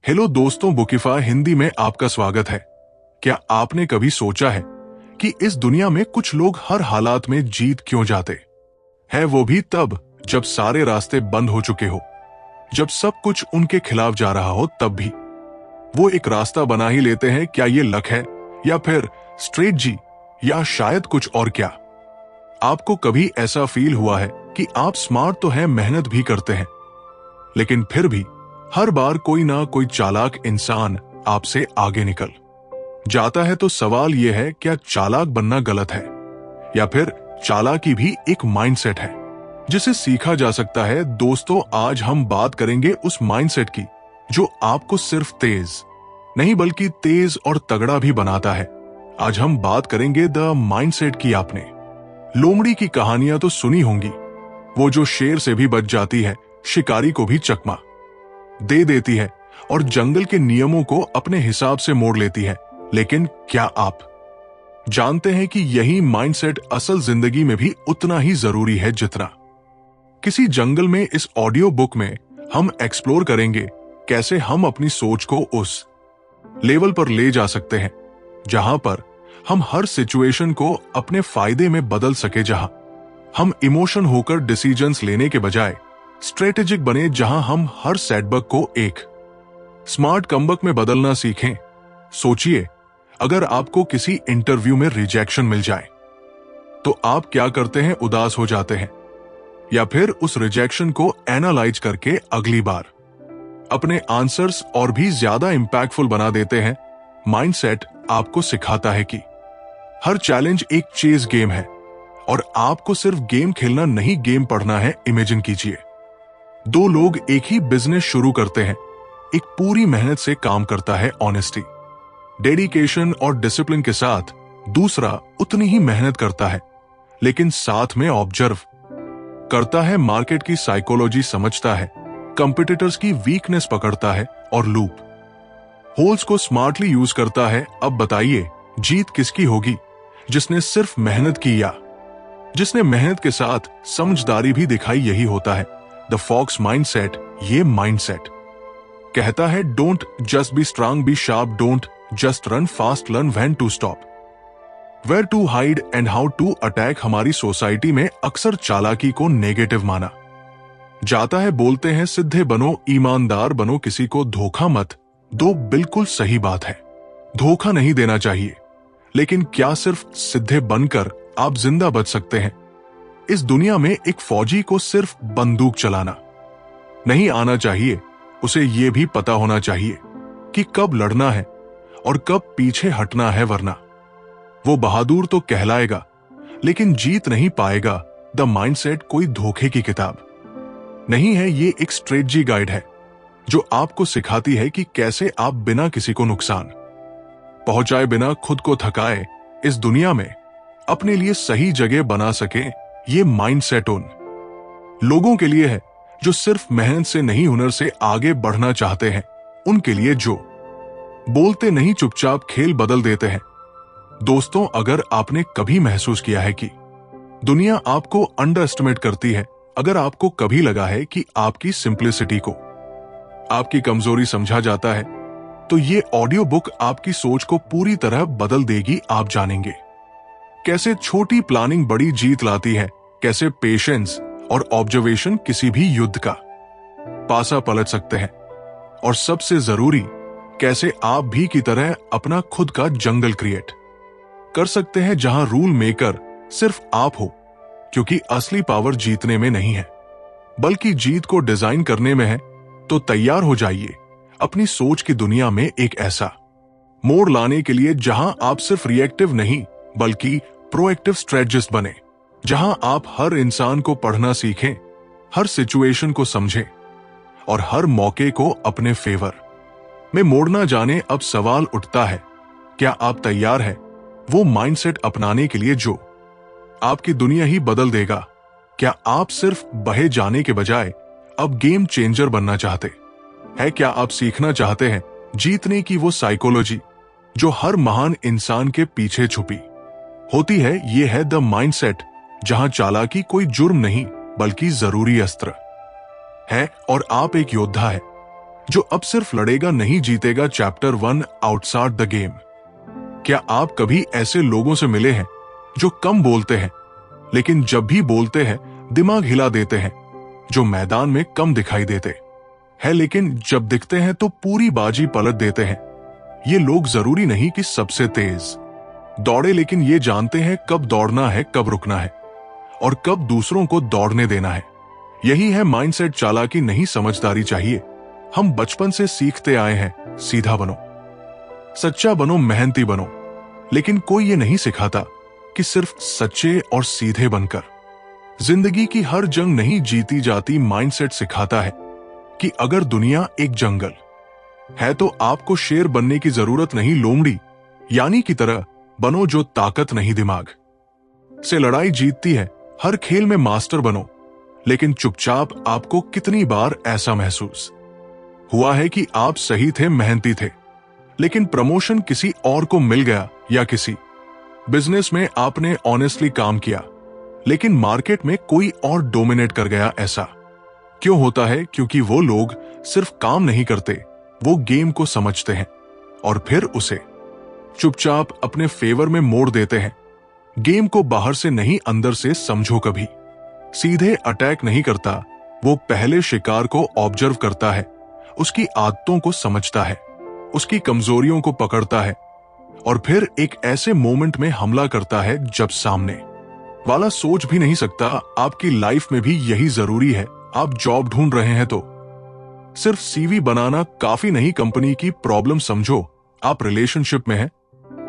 Hello दोस्तों, बुकिफाई हिंदी में आपका स्वागत है। क्या आपने कभी सोचा है कि इस दुनिया में कुछ लोग हर हालात में जीत क्यों जाते हैं? वो भी तब जब सारे रास्ते बंद हो चुके हो, जब सब कुछ उनके खिलाफ जा रहा हो, तब भी वो एक रास्ता बना ही लेते हैं। क्या ये लक है या फिर स्ट्रेटजी या शायद कुछ और? क्या आपको कभी ऐसा फील हुआ है कि आप स्मार्ट तो हैं, मेहनत भी करते हैं, लेकिन फिर भी हर बार कोई ना कोई चालाक इंसान आपसे आगे निकल जाता है? तो सवाल यह है, क्या चालाक बनना गलत है या फिर चालाकी भी एक माइंडसेट है जिसे सीखा जा सकता है? दोस्तों, आज हम बात करेंगे उस माइंडसेट की जो आपको सिर्फ तेज नहीं बल्कि तेज और तगड़ा भी बनाता है। आज हम बात करेंगे द माइंडसेट की। आपने लोमड़ी की कहानियां तो सुनी होंगी, वो जो शेर से भी बच जाती है, शिकारी को भी चकमा दे देती है और जंगल के नियमों को अपने हिसाब से मोड़ लेती है। लेकिन क्या आप जानते हैं कि यही माइंडसेट असल जिंदगी में भी उतना ही जरूरी है जितना किसी जंगल में? इस ऑडियो बुक में हम एक्सप्लोर करेंगे कैसे हम अपनी सोच को उस लेवल पर ले जा सकते हैं जहां पर हम हर सिचुएशन को अपने फायदे में बदल सके, जहां हम इमोशन होकर डिसीजंस लेने के बजाय स्ट्रेटेजिक बने, जहां हम हर सेटबैक को एक स्मार्ट कमबैक में बदलना सीखें। सोचिए, अगर आपको किसी इंटरव्यू में रिजेक्शन मिल जाए तो आप क्या करते हैं? उदास हो जाते हैं या फिर उस रिजेक्शन को एनालाइज करके अगली बार अपने आंसर्स और भी ज्यादा इंपैक्टफुल बना देते हैं? माइंडसेट आपको सिखाता है कि हर चैलेंज एक चेज गेम है और आपको सिर्फ गेम खेलना नहीं, गेम पढ़ना है। इमेजिन कीजिए, दो लोग एक ही बिजनेस शुरू करते हैं। एक पूरी मेहनत से काम करता है, ऑनेस्टी, डेडिकेशन और डिसिप्लिन के साथ। दूसरा उतनी ही मेहनत करता है लेकिन साथ में ऑब्जर्व करता है, मार्केट की साइकोलॉजी समझता है, कंपटीटर्स की वीकनेस पकड़ता है और लूप होल्स को स्मार्टली यूज करता है। अब बताइए, जीत किसकी होगी? जिसने सिर्फ मेहनत की या जिसने मेहनत के साथ समझदारी भी दिखाई? यही होता है द फॉक्स माइंडसेट। ये माइंडसेट कहता है, don't just be strong, be sharp, don't just run fast, learn when to stop, where to hide and how to attack. हमारी सोसाइटी में अक्सर चालाकी को नेगेटिव माना जाता है। बोलते हैं सीधे बनो, ईमानदार बनो, किसी को धोखा मत दो। बिल्कुल सही बात है, धोखा नहीं देना चाहिए, लेकिन क्या सिर्फ सीधे बनकर आप जिंदा बच सकते हैं? इस दुनिया में एक फौजी को सिर्फ बंदूक चलाना नहीं आना चाहिए, उसे यह भी पता होना चाहिए कि कब लड़ना है और कब पीछे हटना है, वरना वो बहादुर तो कहलाएगा लेकिन जीत नहीं पाएगा। द माइंडसेट कोई धोखे की किताब नहीं है, ये एक स्ट्रेटजी गाइड है जो आपको सिखाती है कि कैसे आप बिना किसी को नुकसान पहुंचाए, बिना खुद को थकाए, इस दुनिया में अपने लिए सही जगह बना सके। ये माइंडसेट उन लोगों के लिए है जो सिर्फ मेहनत से नहीं, हुनर से आगे बढ़ना चाहते हैं, उनके लिए जो बोलते नहीं, चुपचाप खेल बदल देते हैं। दोस्तों, अगर आपने कभी महसूस किया है कि दुनिया आपको अंडर एस्टिमेट करती है, अगर आपको कभी लगा है कि आपकी सिंप्लिसिटी को आपकी कमजोरी समझा जाता है, तो ये ऑडियो बुक आपकी सोच को पूरी तरह बदल देगी। आप जानेंगे कैसे छोटी प्लानिंग बड़ी जीत लाती है, कैसे पेशेंस और ऑब्जर्वेशन किसी भी युद्ध का पासा पलट सकते हैं, और सबसे जरूरी, कैसे आप भी की तरह अपना खुद का जंगल क्रिएट कर सकते हैं जहां रूल मेकर सिर्फ आप हो। क्योंकि असली पावर जीतने में नहीं है बल्कि जीत को डिजाइन करने में है। तो तैयार हो जाइए अपनी सोच की दुनिया में एक ऐसा मोड़ लाने के लिए जहां आप सिर्फ रिएक्टिव नहीं बल्कि प्रोएक्टिव स्ट्रेटजिस्ट बने, जहां आप हर इंसान को पढ़ना सीखें, हर सिचुएशन को समझें और हर मौके को अपने फेवर में मोड़ना जाने। अब सवाल उठता है, क्या आप तैयार हैं वो माइंडसेट अपनाने के लिए जो आपकी दुनिया ही बदल देगा? क्या आप सिर्फ बहे जाने के बजाय अब गेम चेंजर बनना चाहते हैं? क्या आप सीखना चाहते हैं जीतने की वो साइकोलॉजी जो हर महान इंसान के पीछे छुपी होती है? ये है द माइंडसेट, जहां चालाकी कोई जुर्म नहीं बल्कि जरूरी अस्त्र है और आप एक योद्धा है जो अब सिर्फ लड़ेगा नहीं जीतेगा चैप्टर 1 आउटसाइड द गेम। क्या आप कभी ऐसे लोगों से मिले हैं जो कम बोलते हैं लेकिन जब भी बोलते हैं दिमाग हिला देते हैं, जो मैदान में कम दिखाई देते हैं लेकिन जब दिखते हैं तो पूरी बाजी पलट देते हैं? ये लोग जरूरी नहीं कि सबसे तेज दौड़े, लेकिन ये जानते हैं कब दौड़ना है, कब रुकना है और कब दूसरों को दौड़ने देना है। यही है माइंडसेट। चालाकी नहीं, समझदारी चाहिए। हम बचपन से सीखते आए हैं, सीधा बनो, सच्चा बनो, मेहनती बनो, लेकिन कोई ये नहीं सिखाता कि सिर्फ सच्चे और सीधे बनकर जिंदगी की हर जंग नहीं जीती जाती। माइंडसेट सिखाता है कि अगर दुनिया एक जंगल है तो आपको शेर बनने की जरूरत नहीं, लोमड़ी यानी की तरह बनो जो ताकत नहीं दिमाग से लड़ाई जीतती है। हर खेल में मास्टर बनो, लेकिन चुपचाप। आपको कितनी बार ऐसा महसूस हुआ है कि आप सही थे, मेहनती थे, लेकिन प्रमोशन किसी और को मिल गया, या किसी बिजनेस में आपने ऑनेस्टली काम किया लेकिन मार्केट में कोई और डोमिनेट कर गया? ऐसा क्यों होता है? क्योंकि वो लोग सिर्फ काम नहीं करते, वो गेम को समझते हैं और फिर उसे चुपचाप अपने फेवर में मोड़ देते हैं। गेम को बाहर से नहीं, अंदर से समझो। कभी सीधे अटैक नहीं करता, वो पहले शिकार को ऑब्जर्व करता है, उसकी आदतों को समझता है, उसकी कमजोरियों को पकड़ता है और फिर एक ऐसे मोमेंट में हमला करता है जब सामने वाला सोच भी नहीं सकता। आपकी लाइफ में भी यही जरूरी है। आप जॉब ढूंढ रहे हैं तो सिर्फ सीवी बनाना काफी नहीं, कंपनी की प्रॉब्लम समझो। आप रिलेशनशिप में हैं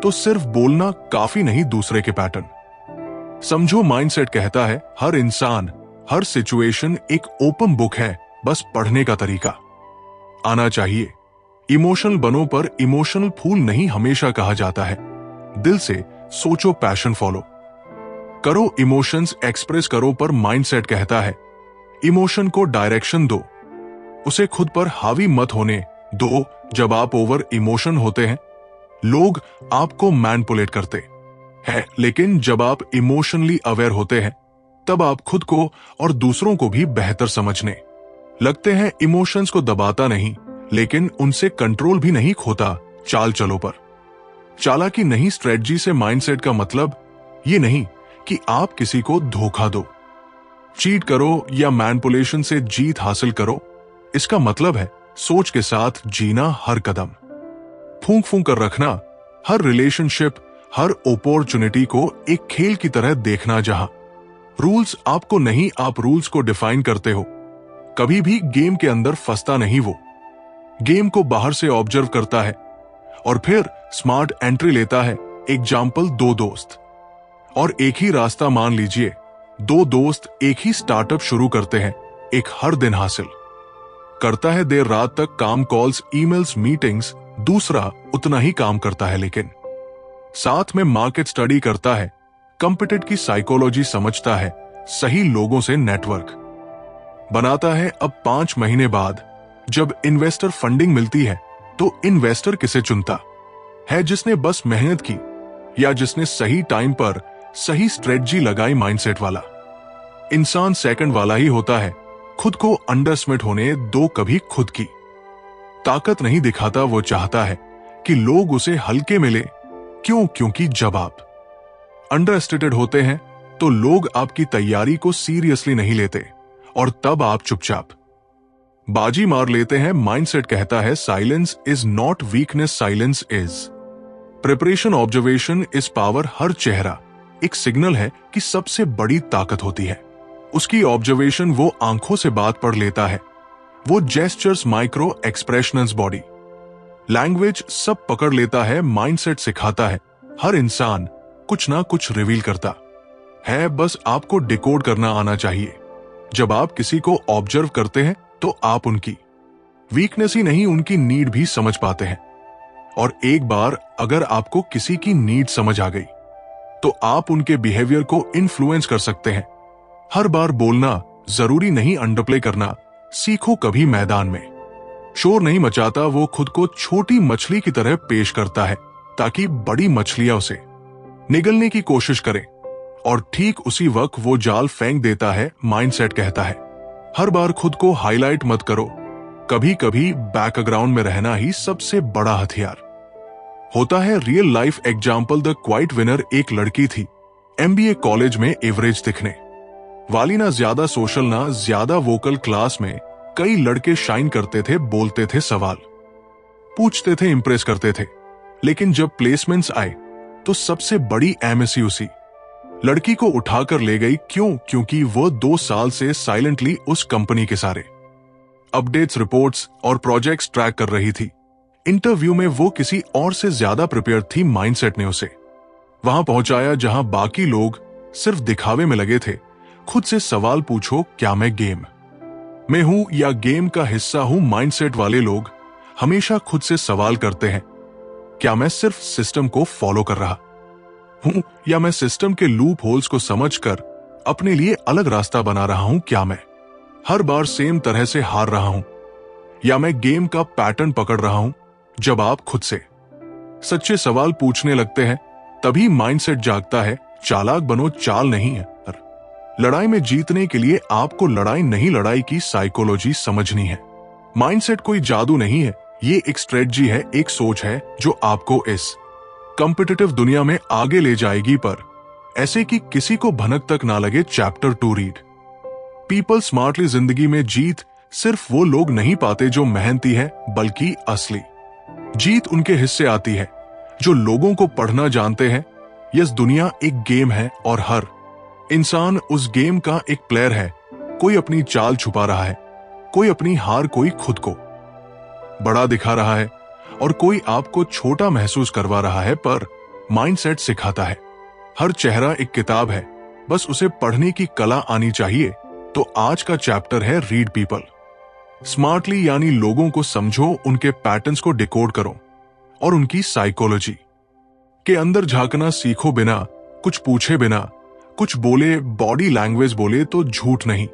तो सिर्फ बोलना काफी नहीं, दूसरे के पैटर्न समझो। माइंडसेट कहता है हर इंसान, हर सिचुएशन एक ओपन बुक है, बस पढ़ने का तरीका आना चाहिए। इमोशनल बनो, पर इमोशनल फूल नहीं हमेशा कहा जाता है। दिल से सोचो, पैशन फॉलो करो, इमोशंस एक्सप्रेस करो, पर माइंडसेट कहता है इमोशन को डायरेक्शन दो, उसे खुद पर हावी मत होने दो। जब आप ओवर इमोशन होते हैं लोग आपको मैनिपुलेट करते हैं, लेकिन जब आप इमोशनली अवेयर होते हैं तब आप खुद को और दूसरों को भी बेहतर समझने लगते हैं। इमोशंस को दबाता नहीं, लेकिन उनसे कंट्रोल भी नहीं खोता। चाल चलो पर चालाकी नहीं, स्ट्रेटजी से। माइंडसेट का मतलब ये नहीं कि आप किसी को धोखा दो, चीट करो या मैनिपुलेशन से जीत हासिल करो। इसका मतलब है सोच के साथ जीना, हर कदम फूंक फूंक कर रखना, हर रिलेशनशिप, हर अपॉर्चुनिटी को एक खेल की तरह देखना जहां रूल्स आपको नहीं, आप रूल्स को डिफाइन करते हो। कभी भी गेम के अंदर फंसता नहीं, वो गेम को बाहर से ऑब्जर्व करता है और फिर स्मार्ट एंट्री लेता है। एग्जाम्पल, दो दोस्त और एक ही रास्ता। मान लीजिए दो दोस्त एक ही स्टार्टअप शुरू करते हैं। एक हर दिन हासिल करता है देर रात तक काम, कॉल्स, ईमेल्स, मीटिंग्स। दूसरा उतना ही काम करता है लेकिन साथ में मार्केट स्टडी करता है, कंपटीटर की साइकोलॉजी समझता है, सही लोगों से नेटवर्क बनाता है। अब 5 महीने बाद जब इन्वेस्टर फंडिंग मिलती है तो इन्वेस्टर किसे चुनता है? जिसने बस मेहनत की या जिसने सही टाइम पर सही स्ट्रेटजी लगाई। माइंडसेट वाला इंसान सेकंड वाला ही होता है। खुद को अंडरएस्टिमेट होने दो, कभी खुद की ताकत नहीं दिखाता। वो चाहता है कि लोग उसे हल्के मिले। क्यों? क्योंकि जब आप अंडरएस्टिमेटेड होते हैं तो लोग आपकी तैयारी को सीरियसली नहीं लेते और तब आप चुपचाप बाजी मार लेते हैं। माइंडसेट कहता है silence is not weakness, silence is preparation, observation is power. हर चेहरा एक सिग्नल है कि सबसे बड़ी ताकत होती है उसकी ऑब्जर्वेशन। वो आंखों से बात पढ़ लेता है, वो gestures, micro expressions, body language सब पकड़ लेता है। माइंडसेट सिखाता है हर इंसान कुछ ना कुछ रिवील करता है, बस आपको डिकोड करना आना चाहिए। जब आप किसी को ऑब्जर्व करते हैं तो आप उनकी वीकनेस ही नहीं, उनकी नीड भी समझ पाते हैं। और एक बार अगर आपको किसी की नीड समझ आ गई तो आप उनके बिहेवियर को इन्फ्लुएंस कर सकते हैं। हर बार बोलना जरूरी नहीं, अंडरप्ले करना सीखो। कभी मैदान में शोर नहीं मचाता, वो खुद को छोटी मछली की तरह पेश करता है ताकि बड़ी मछलियां उसे निगलने की कोशिश करें और ठीक उसी वक्त वो जाल फेंक देता है। माइंडसेट कहता है हर बार खुद को हाईलाइट मत करो, कभी कभी बैकग्राउंड में रहना ही सबसे बड़ा हथियार होता है। Real life example the quite winner एक लड़की थी, एमबीए कॉलेज में एवरेज दिखने वाली, ना ज्यादा सोशल ना ज्यादा वोकल। क्लास में कई लड़के शाइन करते थे, बोलते थे, सवाल पूछते थे, इंप्रेस करते थे, लेकिन जब प्लेसमेंट्स आए तो सबसे बड़ी एमएससी उसी लड़की को उठाकर ले गई। क्यों? क्योंकि वो 2 साल से साइलेंटली उस कंपनी के सारे अपडेट्स, रिपोर्ट्स और प्रोजेक्ट्स ट्रैक कर रही थी। इंटरव्यू में वो किसी और से ज्यादा प्रिपेयर थी। माइंडसेट ने उसे वहां पहुंचाया जहां बाकी लोग सिर्फ दिखावे में लगे थे। खुद से सवाल पूछो, क्या मैं गेम में हूं या गेम का हिस्सा हूं? माइंडसेट वाले लोग हमेशा खुद से सवाल करते हैं, क्या मैं सिर्फ सिस्टम को फॉलो कर रहा हूं या मैं सिस्टम के लूप होल्स को समझकर अपने लिए अलग रास्ता बना रहा हूं? क्या मैं हर बार सेम तरह से हार रहा हूं या मैं गेम का पैटर्न पकड़ रहा हूं? जब आप खुद से सच्चे सवाल पूछने लगते हैं तभी माइंडसेट जागता है। चालाक बनो, चाल नहीं है। लड़ाई में जीतने के लिए आपको लड़ाई नहीं, लड़ाई की साइकोलॉजी समझनी है। माइंडसेट कोई जादू नहीं है, ये एक स्ट्रेटजी है, एक सोच है जो आपको इस कॉम्पिटिटिव दुनिया में आगे ले जाएगी, पर ऐसे कि किसी को भनक तक ना लगे। Chapter 2 read people smartly. जिंदगी में जीत सिर्फ वो लोग नहीं पाते जो मेहनती है, बल्कि असली जीत उनके हिस्से आती है जो लोगों को पढ़ना जानते हैं। यस, दुनिया एक गेम है और हर इंसान उस गेम का एक प्लेयर है। कोई अपनी चाल छुपा रहा है, कोई अपनी हार, कोई खुद को बड़ा दिखा रहा है और कोई आपको छोटा महसूस करवा रहा है। पर माइंडसेट सिखाता है हर चेहरा एक किताब है, बस उसे पढ़ने की कला आनी चाहिए। तो आज का चैप्टर है रीड पीपल स्मार्टली, यानी लोगों को समझो, उनके पैटर्न्स को डिकोड करो और उनकी साइकोलॉजी के अंदर झांकना सीखो। बिना कुछ पूछे, बिना कुछ बोले, बॉडी लैंग्वेज बोले तो झूठ नहीं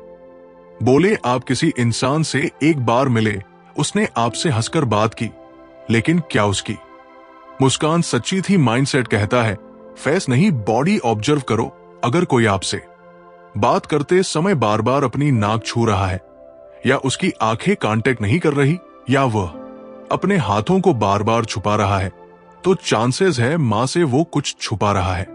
बोले। आप किसी इंसान से एक बार मिले, उसने आपसे हंसकर बात की, लेकिन क्या उसकी मुस्कान सच्ची थी? माइंडसेट कहता है फेस नहीं, बॉडी ऑब्जर्व करो। अगर कोई आपसे बात करते समय बार बार अपनी नाक छू रहा है, या उसकी आंखें कांटेक्ट नहीं कर रही, या वह अपने हाथों को बार बार छुपा रहा है, तो चांसेस है मां से वो कुछ छुपा रहा है।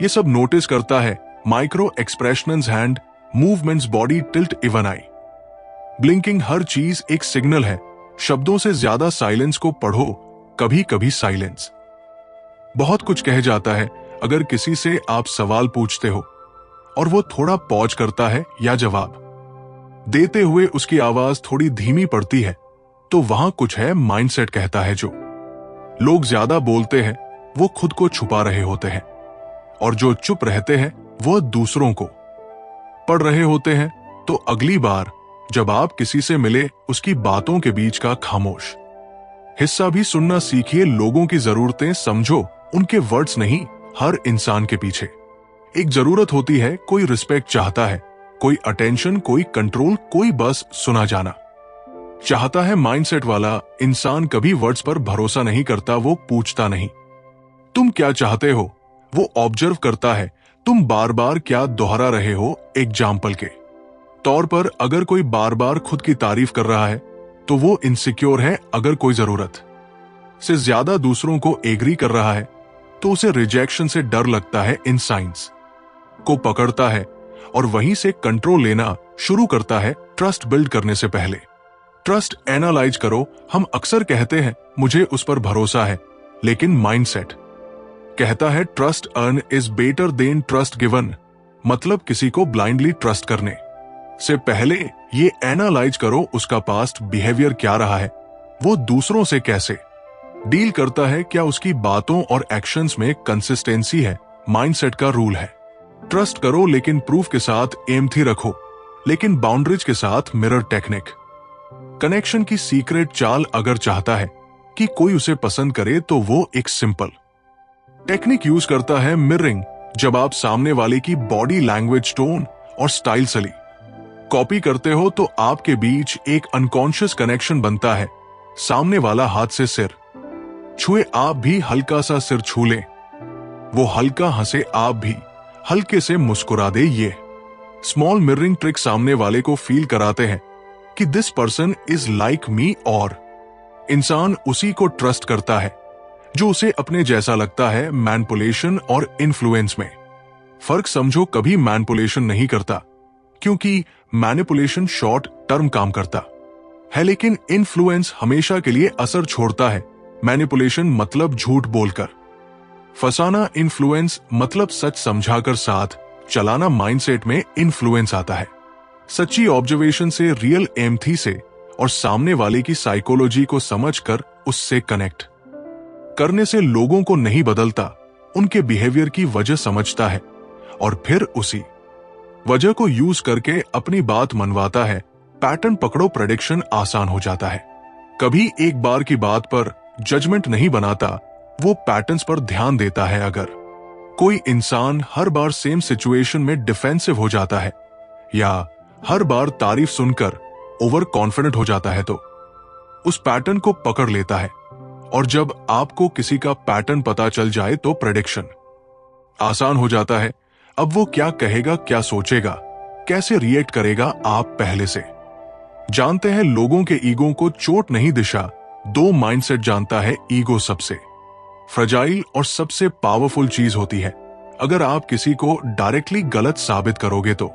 ये सब नोटिस करता है। Micro expressions, hand movements, body tilt, even eye blinking, हर चीज एक सिग्नल है। शब्दों से ज्यादा साइलेंस को पढ़ो। कभी कभी साइलेंस बहुत कुछ कह जाता है। अगर किसी से आप सवाल पूछते हो और वो थोड़ा पॉज करता है या जवाब देते हुए उसकी आवाज थोड़ी धीमी पड़ती है, तो वहां कुछ है। माइंडसेट कहता है जो लोग ज्यादा बोलते हैं वो खुद को छुपा रहे होते हैं, और जो चुप रहते हैं वह दूसरों को पढ़ रहे होते हैं। तो अगली बार जब आप किसी से मिले, उसकी बातों के बीच का खामोश हिस्सा भी सुनना सीखिए। लोगों की जरूरतें समझो, उनके वर्ड्स नहीं। हर इंसान के पीछे एक जरूरत होती है। कोई रिस्पेक्ट चाहता है, कोई अटेंशन, कोई कंट्रोल, कोई बस सुना जाना चाहता है। माइंडसेट वाला इंसान कभी वर्ड्स पर भरोसा नहीं करता, वो पूछता नहीं तुम क्या चाहते हो, वो ऑब्जर्व करता है तुम बार बार क्या दोहरा रहे हो। एग्जाम्पल के तौर पर, अगर कोई बार बार खुद की तारीफ कर रहा है तो वो इनसिक्योर है। अगर कोई जरूरत से ज्यादा दूसरों को एग्री कर रहा है तो उसे रिजेक्शन से डर लगता है। इन साइंस को पकड़ता है और वहीं से कंट्रोल लेना शुरू करता है। ट्रस्ट बिल्ड करने से पहले ट्रस्ट एनालाइज करो। हम अक्सर कहते हैं मुझे उस पर भरोसा है, लेकिन माइंडसेट कहता है trust earn is better than trust given. मतलब किसी को ब्लाइंडली ट्रस्ट करने से पहले ये एनालाइज करो उसका पास्ट बिहेवियर क्या रहा है, वो दूसरों से कैसे डील करता है, क्या उसकी बातों और एक्शंस में कंसिस्टेंसी है। माइंडसेट का रूल है ट्रस्ट करो लेकिन प्रूफ के साथ एम्प्थी रखो, लेकिन बाउंड्रीज के साथ मिरर टेक्निक। कनेक्शन की सीक्रेट चाल, अगर चाहता है कि कोई उसे पसंद करे तो वो एक सिंपल टेक्निक यूज करता है, मिररिंग। जब आप सामने वाले की बॉडी लैंग्वेज, टोन और स्टाइल से कॉपी करते हो तो आपके बीच एक अनकॉन्शियस कनेक्शन बनता है। सामने वाला हाथ से सिर छुए, आप भी हल्का सा सिर छू लें, वो हल्का हंसे, आप भी हल्के से मुस्कुरा दे। ये स्मॉल मिररिंग ट्रिक सामने वाले को फील कराते हैं कि this person is like me, और इंसान उसी को ट्रस्ट करता है जो उसे अपने जैसा लगता है मैनिपुलेशन और इन्फ्लुएंस में। फर्क समझो, कभी मैनिपुलेशन नहीं करता क्योंकि मैनिपुलेशन शॉर्ट टर्म काम करता है, लेकिन इन्फ्लुएंस हमेशा के लिए असर छोड़ता है। मैनिपुलेशन मतलब झूठ बोलकर फंसाना, इन्फ्लुएंस मतलब सच समझाकर साथ चलाना। माइंडसेट में इन्फ्लुएंस आता है सच्ची ऑब्जर्वेशन से, रियल एम्पैथी से, और सामने वाले की साइकोलॉजी को समझकर उससे कनेक्ट करने से। लोगों को नहीं बदलता, उनके बिहेवियर की वजह समझता है और फिर उसी वजह को यूज करके अपनी बात मनवाता है। पैटर्न पकड़ो, प्रेडिक्शन आसान हो जाता है। कभी एक बार की बात पर जजमेंट नहीं बनाता, वो पैटर्न्स पर ध्यान देता है। अगर कोई इंसान हर बार सेम सिचुएशन में डिफेंसिव हो जाता है या हर बार तारीफ सुनकर ओवर कॉन्फिडेंट हो जाता है, तो उस पैटर्न को पकड़ लेता है। और जब आपको किसी का पैटर्न पता चल जाए तो प्रेडिक्शन आसान हो जाता है। अब वो क्या कहेगा, क्या सोचेगा, कैसे रिएक्ट करेगा, आप पहले से जानते हैं। लोगों के ईगो को चोट नहीं, दिशा दो। माइंडसेट जानता है ईगो सबसे फ्रजाइल और सबसे पावरफुल चीज होती है। अगर आप किसी को डायरेक्टली गलत साबित करोगे तो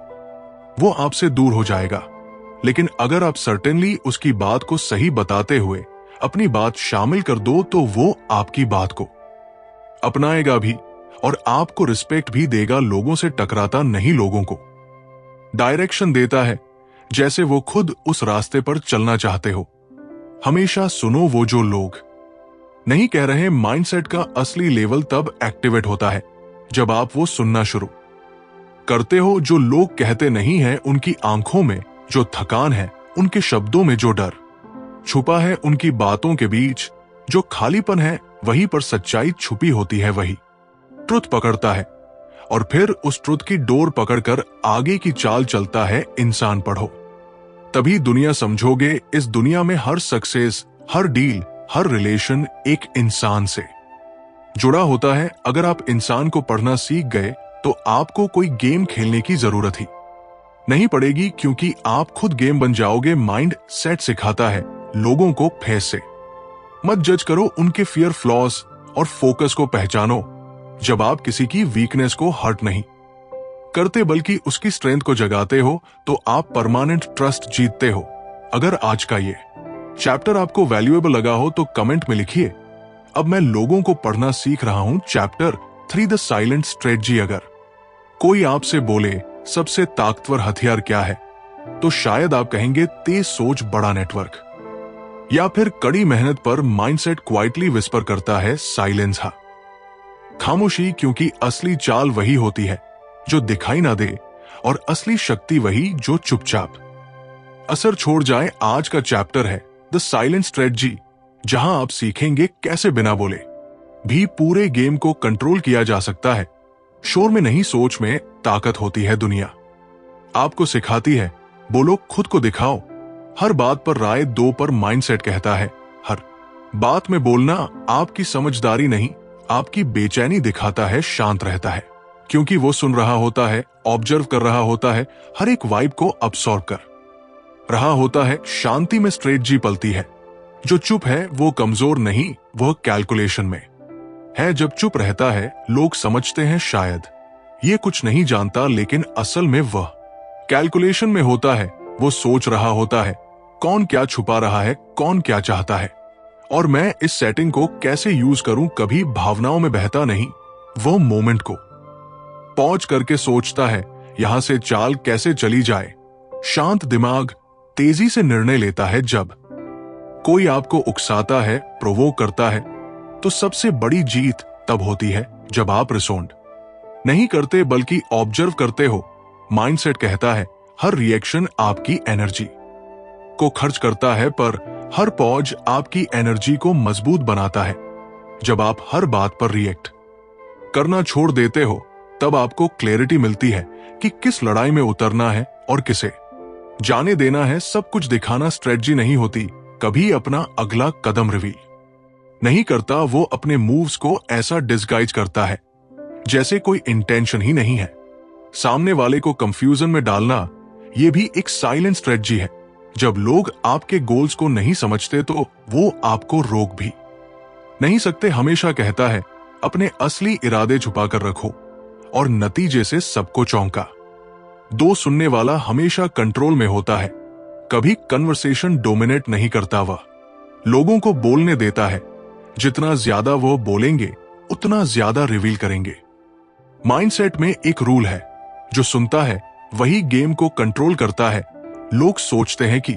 वो आपसे दूर हो जाएगा, लेकिन अगर आप सर्टेनली उसकी बात को सही बताते हुए अपनी बात शामिल कर दो तो वो आपकी बात को अपनाएगा भी और आपको रिस्पेक्ट भी देगा। लोगों से टकराता नहीं, लोगों को डायरेक्शन देता है, जैसे वो खुद उस रास्ते पर चलना चाहते हो। हमेशा सुनो वो जो लोग नहीं कह रहे। माइंडसेट का असली लेवल तब एक्टिवेट होता है जब आप वो सुनना शुरू करते हो। जो लोग कहते नहीं हैं, उनकी आंखों में जो थकान है, उनके शब्दों में जो डर छुपा है, उनकी बातों के बीच जो खालीपन है, वहीं पर सच्चाई छुपी होती है। वही ट्रुथ पकड़ता है और फिर उस ट्रुथ की डोर पकड़कर आगे की चाल चलता है। इंसान पढ़ो, तभी दुनिया समझोगे। इस दुनिया में हर सक्सेस, हर डील, हर रिलेशन एक इंसान से जुड़ा होता है। अगर आप इंसान को पढ़ना सीख गए तो आपको कोई गेम खेलने की जरूरत ही नहीं पड़ेगी, क्योंकि आप खुद गेम बन जाओगे। माइंड सेट सिखाता है लोगों को फेस से मत जज करो, उनके फियर, फ्लॉज और फोकस को पहचानो। जब आप किसी की वीकनेस को हर्ट नहीं करते बल्कि उसकी स्ट्रेंथ को जगाते हो तो आप परमानेंट ट्रस्ट जीतते हो। अगर आज का ये चैप्टर आपको वैल्यूएबल लगा हो तो कमेंट में लिखिए, अब मैं लोगों को पढ़ना सीख रहा हूं। Chapter 3 the silent strategy. अगर कोई आपसे बोले सबसे ताकतवर हथियार क्या है, तो शायद आप कहेंगे तेज सोच, बड़ा नेटवर्क, या फिर कड़ी मेहनत। पर माइंडसेट क्वाइटली विस्पर करता है साइलेंस, हा, खामोशी, क्योंकि असली चाल वही होती है जो दिखाई ना दे और असली शक्ति वही जो चुपचाप असर छोड़ जाए। आज का चैप्टर है द साइलेंट स्ट्रेटजी, जहां आप सीखेंगे कैसे बिना बोले भी पूरे गेम को कंट्रोल किया जा सकता है। शोर में नहीं, सोच में ताकत होती है। दुनिया आपको सिखाती है बोलो, खुद को दिखाओ। हर बात पर राय दो, पर माइंडसेट कहता है हर बात में बोलना। आपकी समझदारी नहीं, आपकी बेचैनी दिखाता है। शांत रहता है क्योंकि वो सुन रहा होता है, ऑब्जर्व कर रहा होता है, हर एक वाइब को अब्सॉर्ब कर रहा होता है। शांति में स्ट्रेटजी पलती है। जो चुप है वो कमजोर नहीं, वह कैलकुलेशन में है। जब चुप रहता है लोग समझते हैं शायद ये कुछ नहीं जानता, लेकिन असल में वह कैलकुलेशन में होता है। वो सोच रहा होता है कौन क्या छुपा रहा है, कौन क्या चाहता है, और मैं इस सेटिंग को कैसे यूज करूं। कभी भावनाओं में बहता नहीं, वो मोमेंट को पॉज करके सोचता है यहां से चाल कैसे चली जाए। शांत दिमाग तेजी से निर्णय लेता है। जब कोई आपको उकसाता है, प्रोवोक करता है, तो सबसे बड़ी जीत तब होती है जब आप रिस्पॉन्ड नहीं करते बल्कि ऑब्जर्व करते हो। माइंडसेट कहता है हर रिएक्शन आपकी एनर्जी को खर्च करता है, पर हर पॉज आपकी एनर्जी को मजबूत बनाता है। जब आप हर बात पर रिएक्ट करना छोड़ देते हो तब आपको क्लैरिटी मिलती है कि किस लड़ाई में उतरना है और किसे जाने देना है। सब कुछ दिखाना स्ट्रेटजी नहीं होती। कभी अपना अगला कदम रिवील नहीं करता, वो अपने मूव्स को ऐसा डिस्गाइज करता है जैसे कोई इंटेंशन ही नहीं है। सामने वाले को कंफ्यूजन में डालना, यह भी एक साइलेंट स्ट्रेटजी है। जब लोग आपके गोल्स को नहीं समझते तो वो आपको रोक भी नहीं सकते। हमेशा कहता है अपने असली इरादे छुपा कर रखो और नतीजे से सबको चौंका। दो सुनने वाला हमेशा कंट्रोल में होता है, कभी कन्वर्सेशन डोमिनेट नहीं करता। वह लोगों को बोलने देता है, जितना ज्यादा वो बोलेंगे उतना ज्यादा रिवील करेंगे। माइंडसेट में एक रूल है, जो सुनता है वही गेम को कंट्रोल करता है। लोग सोचते हैं कि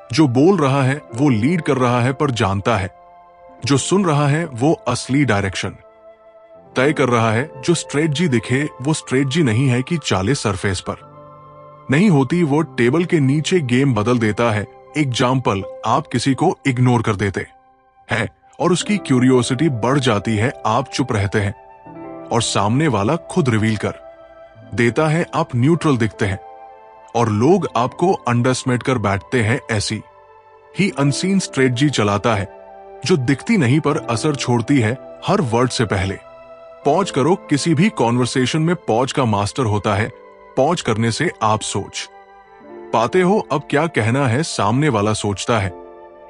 जो बोल रहा है वो लीड कर रहा है, पर जानता है जो सुन रहा है वो असली डायरेक्शन तय कर रहा है। जो स्ट्रेटजी दिखे वो स्ट्रेटजी नहीं है कि चाले सरफेस पर नहीं होती, वो टेबल के नीचे गेम बदल देता है। एग्जाम्पल, आप किसी को इग्नोर कर देते हैं और उसकी क्यूरियोसिटी बढ़ जाती है। आप चुप रहते हैं और सामने वाला खुद रिवील कर देता है। आप न्यूट्रल दिखते हैं और लोग आपको अंडरएस्टिमेट कर बैठते हैं। ऐसी ही अनसीन स्ट्रेटजी चलाता है, जो दिखती नहीं पर असर छोड़ती है हर वर्ड से पहले। पॉज करो, किसी भी कॉन्वर्सेशन में पॉज का मास्टर होता है। पॉज करने से आप सोच पाते हो अब क्या कहना है। सामने वाला सोचता है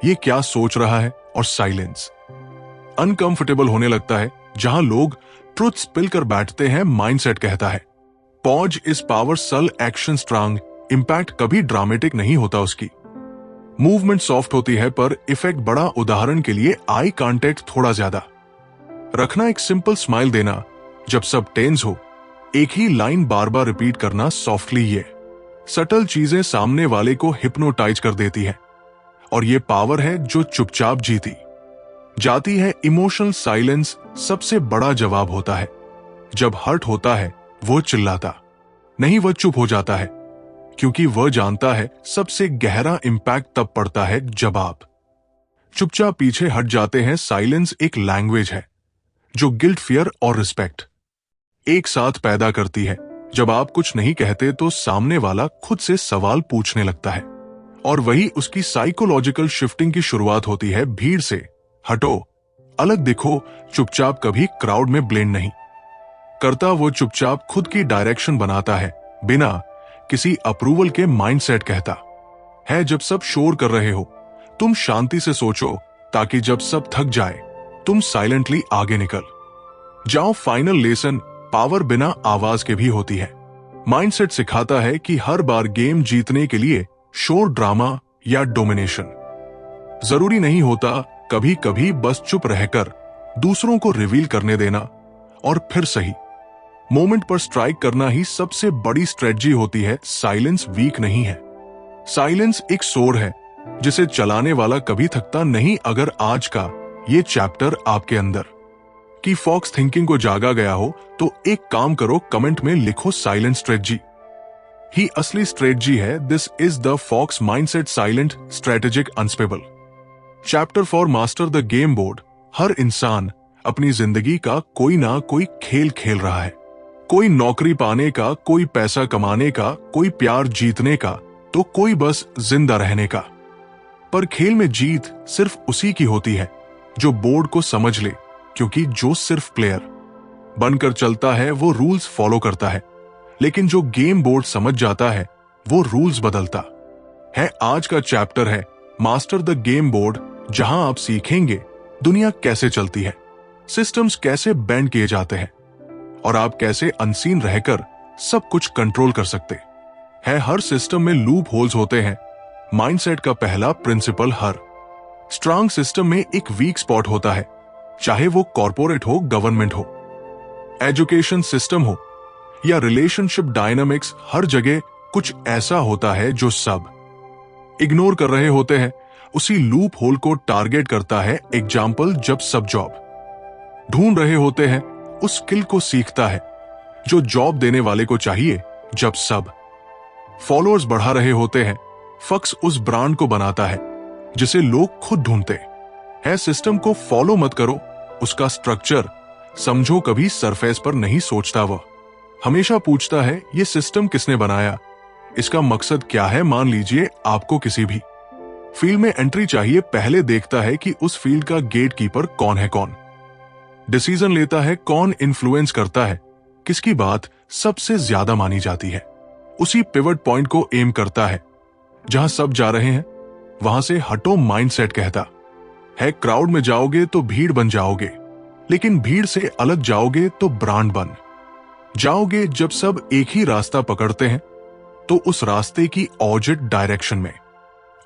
ये क्या सोच रहा है, और साइलेंस अनकंफर्टेबल होने लगता है। जहां लोग ट्रुथ स्पिल कर बैठते हैं, माइंडसेट कहता है पॉज इज पावर, सल एक्शन स्ट्रांग। इंपैक्ट कभी ड्रामेटिक नहीं होता, उसकी मूवमेंट सॉफ्ट होती है पर इफेक्ट बड़ा। उदाहरण के लिए आई कांटेक्ट थोड़ा ज्यादा रखना, एक सिंपल स्माइल देना जब सब टेंस हो, एक ही लाइन बार बार रिपीट करना सॉफ्टली। ये सटल चीजें सामने वाले को हिप्नोटाइज कर देती है और ये पावर है जो चुपचाप जीती जाती है। इमोशनल साइलेंस सबसे बड़ा जवाब होता है। जब हर्ट होता है वो चिल्लाता नहीं, वह चुप हो जाता है, क्योंकि वह जानता है सबसे गहरा इंपैक्ट तब पड़ता है जब आप चुपचाप पीछे हट जाते हैं। साइलेंस एक लैंग्वेज है जो गिल्ट, फियर और रिस्पेक्ट एक साथ पैदा करती है। जब आप कुछ नहीं कहते तो सामने वाला खुद से सवाल पूछने लगता है और वही उसकी साइकोलॉजिकल शिफ्टिंग की शुरुआत होती है। भीड़ से हटो, अलग दिखो। चुपचाप कभी क्राउड में ब्लेंड नहीं करता, वो चुपचाप खुद की डायरेक्शन बनाता है बिना किसी अप्रूवल के। माइंडसेट कहता है जब सब शोर कर रहे हो तुम शांति से सोचो, ताकि जब सब थक जाए तुम साइलेंटली आगे निकल जाओ। फाइनल लेसन, पावर बिना आवाज के भी होती है। माइंडसेट सिखाता है कि हर बार गेम जीतने के लिए शोर, ड्रामा या डोमिनेशन जरूरी नहीं होता। कभी कभी बस चुप रहकर दूसरों को रिवील करने देना और फिर सही मोमेंट पर स्ट्राइक करना ही सबसे बड़ी स्ट्रेटजी होती है। साइलेंस वीक नहीं है, साइलेंस एक सोर है जिसे चलाने वाला कभी थकता नहीं। अगर आज का ये चैप्टर आपके अंदर की फॉक्स थिंकिंग को जागा गया हो तो एक काम करो, कमेंट में लिखो साइलेंट स्ट्रेटजी ही असली स्ट्रेटजी है। This is the fox mindset, silent, strategic, unstable. Chapter four master the game board. हर इंसान अपनी जिंदगी का कोई ना कोई खेल खेल रहा है, कोई नौकरी पाने का, कोई पैसा कमाने का, कोई प्यार जीतने का, तो कोई बस जिंदा रहने का। पर खेल में जीत सिर्फ उसी की होती है जो बोर्ड को समझ ले, क्योंकि जो सिर्फ प्लेयर बनकर चलता है वो रूल्स फॉलो करता है, लेकिन जो गेम बोर्ड समझ जाता है वो रूल्स बदलता है। आज का चैप्टर है मास्टर द गेम बोर्ड, जहां आप सीखेंगे दुनिया कैसे चलती है, सिस्टम्स कैसे बेंड किए जाते हैं और आप कैसे अनसीन रहकर सब कुछ कंट्रोल कर सकते हैं। हर सिस्टम में लूप होल्स होते हैं। माइंडसेट का पहला प्रिंसिपल, हर स्ट्रांग सिस्टम में एक वीक स्पॉट होता है, चाहे वो कॉर्पोरेट हो, गवर्नमेंट हो, एजुकेशन सिस्टम हो या रिलेशनशिप डायनामिक्स। हर जगह कुछ ऐसा होता है जो सब इग्नोर कर रहे होते हैं। उसी लूप होल को टारगेट करता है। एग्जाम्पल, जब सब जॉब ढूंढ रहे होते हैं उस स्किल को सीखता है जो जॉब देने वाले को चाहिए। जब सब फॉलोअर्स बढ़ा रहे होते हैं, फक्स उस ब्रांड को बनाता है जिसे लोग खुद ढूंढते हैं। सिस्टम को फॉलो मत करो, उसका स्ट्रक्चर समझो। कभी सरफेस पर नहीं सोचता, वह हमेशा पूछता है ये सिस्टम किसने बनाया, इसका मकसद क्या है। मान लीजिए आपको किसी भी फील्ड में एंट्री चाहिए, पहले देखता है कि उस फील्ड का गेटकीपर कौन है, कौन डिसीजन लेता है, कौन इन्फ्लुएंस करता है, किसकी बात सबसे ज्यादा मानी जाती है। उसी पिवट पॉइंट को एम करता है जहां सब जा रहे हैं वहां से हटो माइंडसेट कहता है। क्राउड में जाओगे तो भीड़ बन जाओगे, लेकिन भीड़ से अलग जाओगे तो ब्रांड बन जाओगे। जब सब एक ही रास्ता पकड़ते हैं तो उस रास्ते की ऑपोजिट डायरेक्शन में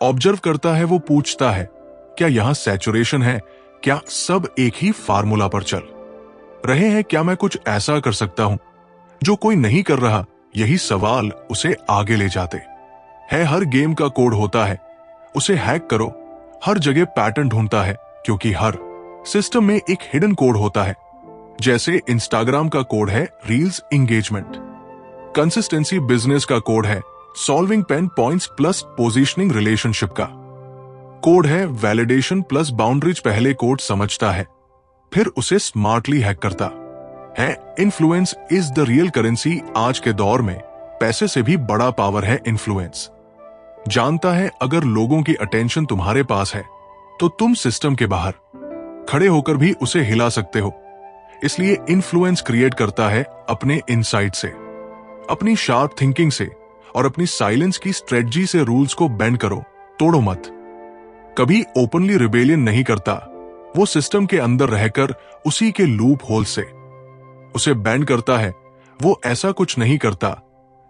ऑब्जर्व करता है। वो पूछता है, क्या यहां सैचुरेशन है? क्या सब एक ही फार्मूला पर चल रहे हैं? क्या मैं कुछ ऐसा कर सकता हूं जो कोई नहीं कर रहा? यही सवाल उसे आगे ले जाते हैं। हर गेम का कोड होता है, उसे हैक करो। हर जगह पैटर्न ढूंढता है, क्योंकि हर सिस्टम में एक हिडन कोड होता है। जैसे इंस्टाग्राम का कोड है रील्स एंगेजमेंट, कंसिस्टेंसी बिजनेस का कोड है solving pen points plus positioning relationship का कोड है वैलिडेशन प्लस बाउंड्रीज। पहले कोड समझता है, फिर उसे स्मार्टली हैक करता है। Influence is the real currency. आज के दौर में पैसे से भी बड़ा पावर है इन्फ्लुएंस। जानता है अगर लोगों की अटेंशन तुम्हारे पास है तो तुम सिस्टम के बाहर खड़े होकर भी उसे हिला सकते हो। इसलिए इन्फ्लुएंस क्रिएट करता है अपने इनसाइट से, अपनी शार्प थिंकिंग से और अपनी साइलेंस की स्ट्रेटजी से। रूल्स को बेंड करो, तोड़ो मत। कभी ओपनली रिबेलियन नहीं करता, वो सिस्टम के अंदर रहकर उसी के लूप होल से उसे बेंड करता है। वो ऐसा कुछ नहीं करता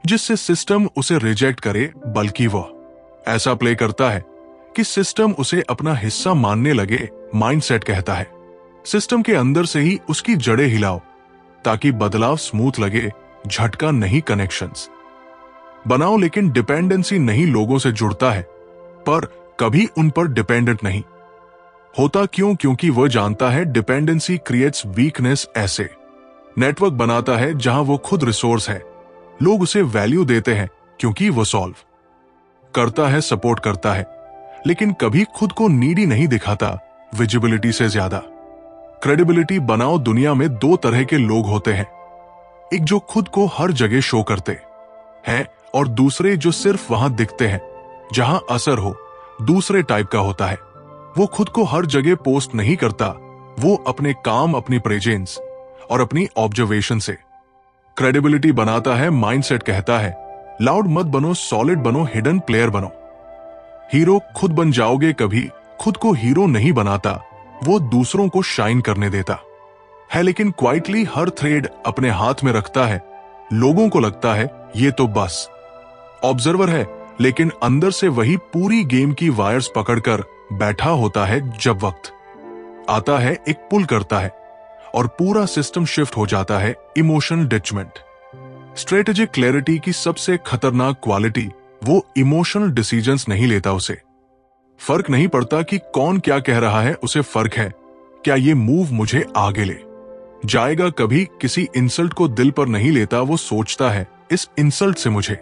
जिससे सिस्टम उसे रिजेक्ट करे, बल्कि वह ऐसा प्ले करता है कि सिस्टम उसे अपना हिस्सा मानने लगे। माइंडसेट कहता है सिस्टम के अंदर से ही उसकी जड़ें हिलाओ ताकि बदलाव स्मूथ लगे। झटका नहीं, कनेक्शंस बनाओ। लेकिन डिपेंडेंसी नहीं, लोगों से जुड़ता है पर कभी उन पर डिपेंडेंट नहीं होता। क्यों? क्योंकि वह जानता है डिपेंडेंसी क्रिएट्स वीकनेस। ऐसे नेटवर्क बनाता है जहां वो खुद रिसोर्स है। लोग उसे वैल्यू देते हैं क्योंकि वो सॉल्व करता है, सपोर्ट करता है, लेकिन कभी खुद को नीडी नहीं दिखाता। विजिबिलिटी से ज्यादा क्रेडिबिलिटी बनाओ। दुनिया में दो तरह के लोग होते हैं, एक जो खुद को हर जगह शो करते हैं और दूसरे जो सिर्फ वहां दिखते हैं जहां असर हो। दूसरे टाइप का होता है वो खुद को हर जगह पोस्ट नहीं करता, वो अपने काम, अपनी प्रेजेंस और अपनी ऑब्जर्वेशन से क्रेडिबिलिटी बनाता है। माइंडसेट कहता है लाउड मत बनो, सॉलिड बनो, हिडन प्लेयर बनो। हीरो खुद बन जाओगे, कभी खुद को हीरो नहीं बनाता, वो दूसरों को शाइन करने देता है, लेकिन क्वाइटली हर थ्रेड अपने हाथ में रखता है। लोगों को लगता है ये तो बस ऑब्जर्वर है, लेकिन अंदर से वही पूरी गेम की वायर्स पकड़कर बैठा होता है। जब वक्त आता है एक पुल करता है और पूरा सिस्टम शिफ्ट हो जाता है। इमोशनल डिटैचमेंट स्ट्रेटेजिक क्लैरिटी की सबसे खतरनाक क्वालिटी, वो इमोशनल डिसीजंस नहीं लेता। उसे फर्क नहीं पड़ता कि कौन क्या कह रहा है, उसे फर्क है क्या ये मूव मुझे आगे ले जाएगा। कभी किसी इंसल्ट को दिल पर नहीं लेता, वो सोचता है इस इंसल्ट से मुझे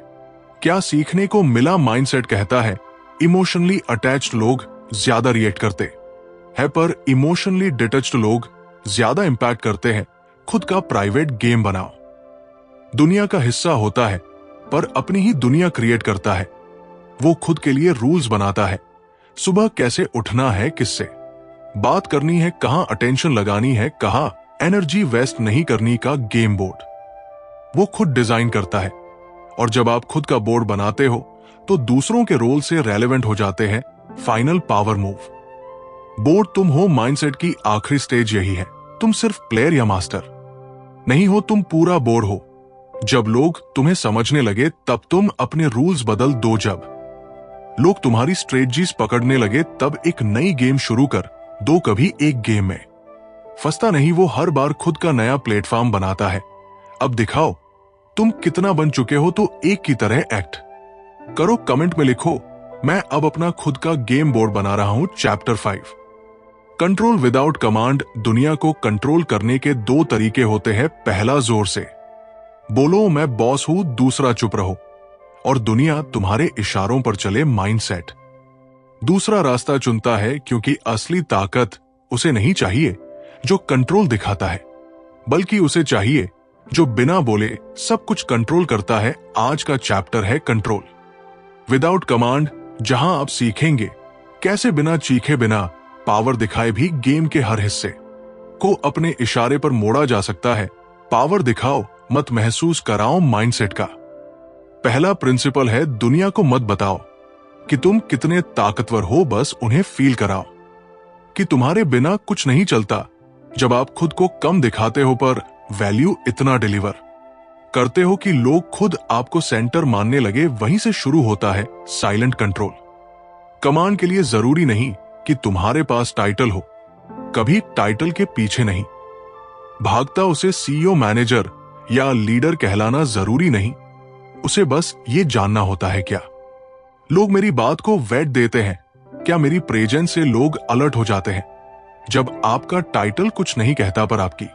क्या सीखने को मिला। माइंडसेट कहता है इमोशनली अटैच्ड लोग ज्यादा रिएक्ट करते हैं, पर इमोशनली डिटैच्ड लोग ज्यादा इंपैक्ट करते हैं। खुद का प्राइवेट गेम बनाओ। दुनिया का हिस्सा होता है पर अपनी ही दुनिया क्रिएट करता है। वो खुद के लिए रूल्स बनाता है, सुबह कैसे उठना है, किससे बात करनी है, कहां अटेंशन लगानी है, कहां एनर्जी वेस्ट नहीं करनी का गेम बोर्ड वो खुद डिजाइन करता है। और जब आप खुद का बोर्ड बनाते हो तो दूसरों के रोल से रेलेवेंट हो जाते हैं। फाइनल पावर मूव बोर्ड तुम हो। माइंडसेट की आखिरी स्टेज यही है, तुम सिर्फ प्लेयर या मास्टर नहीं हो, तुम पूरा बोर्ड हो। जब लोग तुम्हें समझने लगे तब तुम अपने रूल्स बदल दो। जब लोग तुम्हारी स्ट्रेटजीज पकड़ने लगे तब एक नई गेम शुरू कर दो। कभी एक गेम में फंसता नहीं, वो हर बार खुद का नया प्लेटफॉर्म बनाता है। अब दिखाओ तुम कितना बन चुके हो, तो एक की तरह एक्ट करो। कमेंट में लिखो मैं अब अपना खुद का गेम बोर्ड बना रहा हूं। Chapter 5 control without command. दुनिया को कंट्रोल करने के दो तरीके होते हैं। पहला जोर से बोलो मैं बॉस हूं, दूसरा चुप रहो और दुनिया तुम्हारे इशारों पर चले। माइंडसेट दूसरा रास्ता चुनता है क्योंकि असली ताकत उसे नहीं चाहिए जो कंट्रोल दिखाता है, बल्कि उसे चाहिए जो बिना बोले सब कुछ कंट्रोल करता है। आज का चैप्टर है कंट्रोल विदाउट कमांड, जहां आप सीखेंगे कैसे बिना चीखे, बिना पावर दिखाए भी गेम के हर हिस्से को अपने इशारे पर मोड़ा जा सकता है। पावर दिखाओ, मत महसूस कराओ। माइंडसेट का पहला प्रिंसिपल है दुनिया को मत बताओ कि तुम कितने ताकतवर हो, बस उन्हें फील कराओ कि तुम्हारे बिना कुछ नहीं चलता। जब आप खुद को कम दिखाते हो पर वैल्यू इतना डिलीवर करते हो कि लोग खुद आपको सेंटर मानने लगे, वहीं से शुरू होता है साइलेंट कंट्रोल। कमांड के लिए जरूरी नहीं कि तुम्हारे पास टाइटल हो, कभी टाइटल के पीछे नहीं भागता उसे सीईओ, मैनेजर या लीडर कहलाना जरूरी नहीं। उसे बस ये जानना होता है क्या लोग मेरी बात को वेट देते हैं, क्या मेरी प्रेजेंस से लोग अलर्ट हो जाते हैं। जब आपका टाइटल कुछ नहीं कहता पर आपकी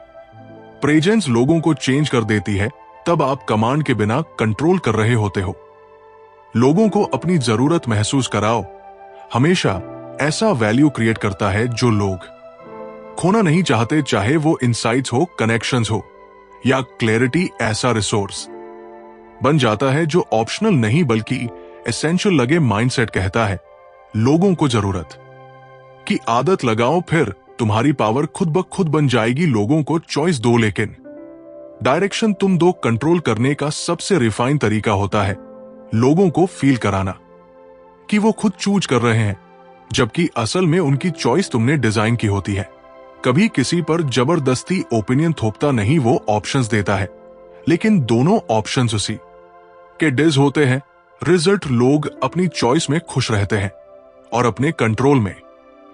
प्रेजेंस लोगों को चेंज कर देती है, तब आप कमांड के बिना कंट्रोल कर रहे होते हो। लोगों को अपनी जरूरत महसूस कराओ, हमेशा ऐसा वैल्यू क्रिएट करता है जो लोग खोना नहीं चाहते, चाहे वो इनसाइट्स हो, कनेक्शंस हो या क्लैरिटी। ऐसा रिसोर्स बन जाता है जो ऑप्शनल नहीं बल्कि एसेंशियल लगे। माइंडसेट कहता है लोगों को जरूरत की आदत लगाओ, फिर तुम्हारी पावर खुद ब खुद बन जाएगी। लोगों को चॉइस दो, लेकिन डायरेक्शन तुम दो। कंट्रोल करने का सबसे रिफाइन तरीका होता है लोगों को फील कराना कि वो खुद चूज कर रहे हैं, जबकि असल में उनकी चॉइस तुमने डिजाइन की होती है। कभी किसी पर जबरदस्ती ओपिनियन थोपता नहीं, वो ऑप्शंस देता है, लेकिन दोनों ऑप्शंस उसी के डिज होते हैं। रिजल्ट लोग अपनी चॉइस में खुश रहते हैं और अपने कंट्रोल में।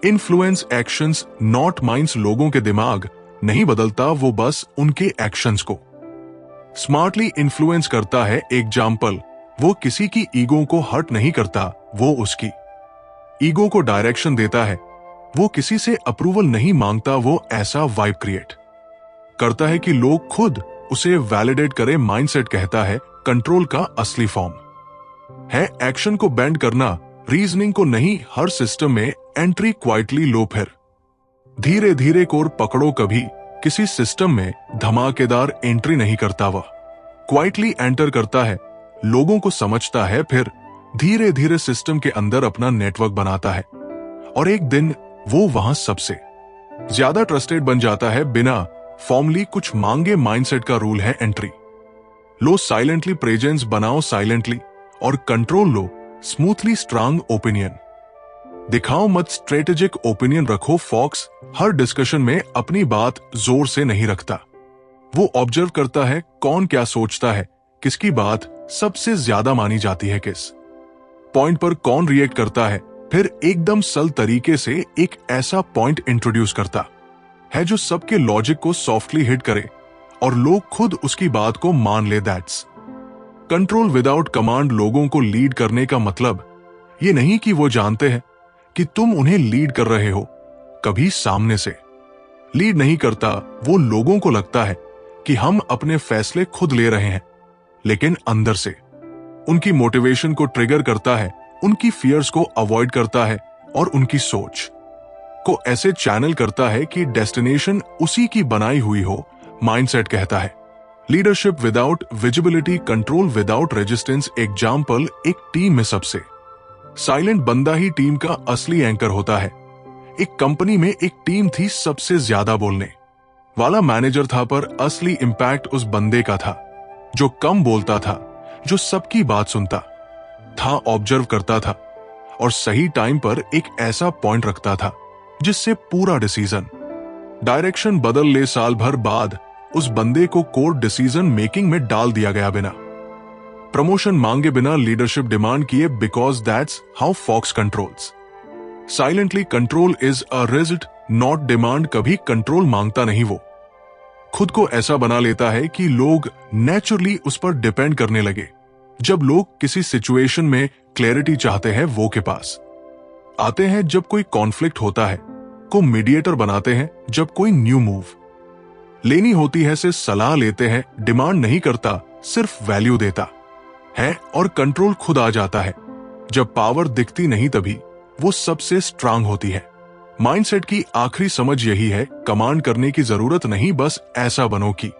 Influence actions not minds. लोगों के दिमाग नहीं बदलता, वो बस उनके एक्शंस को स्मार्टली इन्फ्लुएंस करता है। एग्जाम्पल, वो किसी की ईगो को हर्ट नहीं करता, वो उसकी ईगो को डायरेक्शन देता है। वो किसी से अप्रूवल नहीं मांगता, वो ऐसा वाइब क्रिएट करता है कि लोग खुद उसे वैलिडेट करें। माइंडसेट कहता है कंट्रोल का असली फॉर्म है एक्शन को बेंड करना, रीजनिंग को नहीं। हर सिस्टम में एंट्री क्वाइटली लो, फिर धीरे धीरे कोर पकड़ो। कभी किसी सिस्टम में धमाकेदार एंट्री नहीं करता, वह क्वाइटली एंटर करता है, लोगों को समझता है, फिर धीरे धीरे सिस्टम के अंदर अपना नेटवर्क बनाता है और एक दिन वो वहां सबसे ज्यादा ट्रस्टेड बन जाता है, बिना फॉर्मली कुछ मांगे। माइंडसेट का रूल है एंट्री लो साइलेंटली, प्रेजेंस बनाओ साइलेंटली और कंट्रोल लो स्मूथली। स्ट्रांग ओपिनियन दिखाओ मत, स्ट्रेटेजिक ओपिनियन रखो। फॉक्स हर डिस्कशन में अपनी बात जोर से नहीं रखता, वो ऑब्जर्व करता है कौन क्या सोचता है, किसकी बात सबसे ज्यादा मानी जाती है, किस पॉइंट पर कौन रिएक्ट करता है, फिर एकदम सल तरीके से एक ऐसा पॉइंट इंट्रोड्यूस करता है जो सबके लॉजिक को सॉफ्टली हिट करे और लोग खुद उसकी बात को मान ले। That's control without command. लोगों को लीड करने का मतलब ये नहीं कि वो जानते हैं कि तुम उन्हें लीड कर रहे हो, कभी सामने से लीड नहीं करता। वो लोगों को लगता है कि हम अपने फैसले खुद ले रहे हैं, लेकिन अंदर से उनकी मोटिवेशन को ट्रिगर करता है, उनकी फियर्स को अवॉइड करता है और उनकी सोच को ऐसे चैनल करता है कि डेस्टिनेशन उसी की बनाई हुई हो। माइंडसेट कहता है leadership without visibility, control without resistance. Example, एक टीम में सबसे साइलेंट बंदा ही टीम का असली एंकर होता है। एक कंपनी में एक टीम थी, सबसे ज्यादा बोलने वाला मैनेजर था, पर असली इंपैक्ट उस बंदे का था जो कम बोलता था, जो सबकी बात सुनता था, ऑब्जर्व करता था और सही टाइम पर एक ऐसा पॉइंट रखता था जिससे पूरा डिसीजन डायरेक्शन बदल ले। साल भर बाद उस बंदे को कोर डिसीजन मेकिंग में डाल दिया गया, बिना प्रमोशन मांगे, बिना लीडरशिप डिमांड किए, because that's how fox controls silently. Control is a result not demand. कभी कंट्रोल मांगता नहीं, वो खुद को ऐसा बना लेता है कि लोग नेचुरली उस पर डिपेंड करने लगे। जब लोग किसी सिचुएशन में क्लैरिटी चाहते हैं, वो के पास आते हैं। जब कोई कॉन्फ्लिक्ट होता है, को मीडिएटर बनाते हैं। जब कोई न्यू मूव लेनी होती है, से सलाह लेते हैं। डिमांड नहीं करता, सिर्फ वैल्यू देता है और कंट्रोल खुद आ जाता है। जब पावर दिखती नहीं, तभी वो सबसे स्ट्रांग होती है। माइंडसेट की आखिरी समझ यही है, कमांड करने की जरूरत नहीं, बस ऐसा बनो कि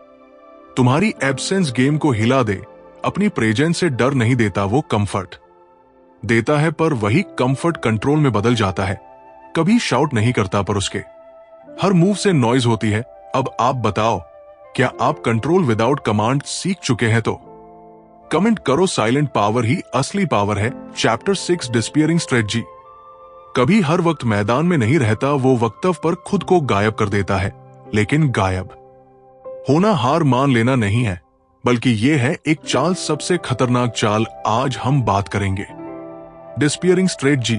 तुम्हारी एब्सेंस गेम को हिला दे। अपनी प्रेजेंस से डर नहीं देता, वो कंफर्ट देता है, पर वही कंफर्ट कंट्रोल में बदल जाता है। कभी शाउट नहीं करता, पर उसके हर मूव से नॉइज होती है। अब आप बताओ, क्या आप कंट्रोल विदाउट कमांड सीख चुके हैं? तो कमेंट करो साइलेंट पावर ही असली पावर है। Chapter 6 disappearing strategy. कभी हर वक्त मैदान में नहीं रहता, वो वक्तव्य पर खुद को गायब कर देता है। लेकिन गायब होना हार मान लेना नहीं है, बल्कि ये है एक चाल, सबसे खतरनाक चाल आज हम बात करेंगे। डिस्पीयरिंग स्ट्रेटजी,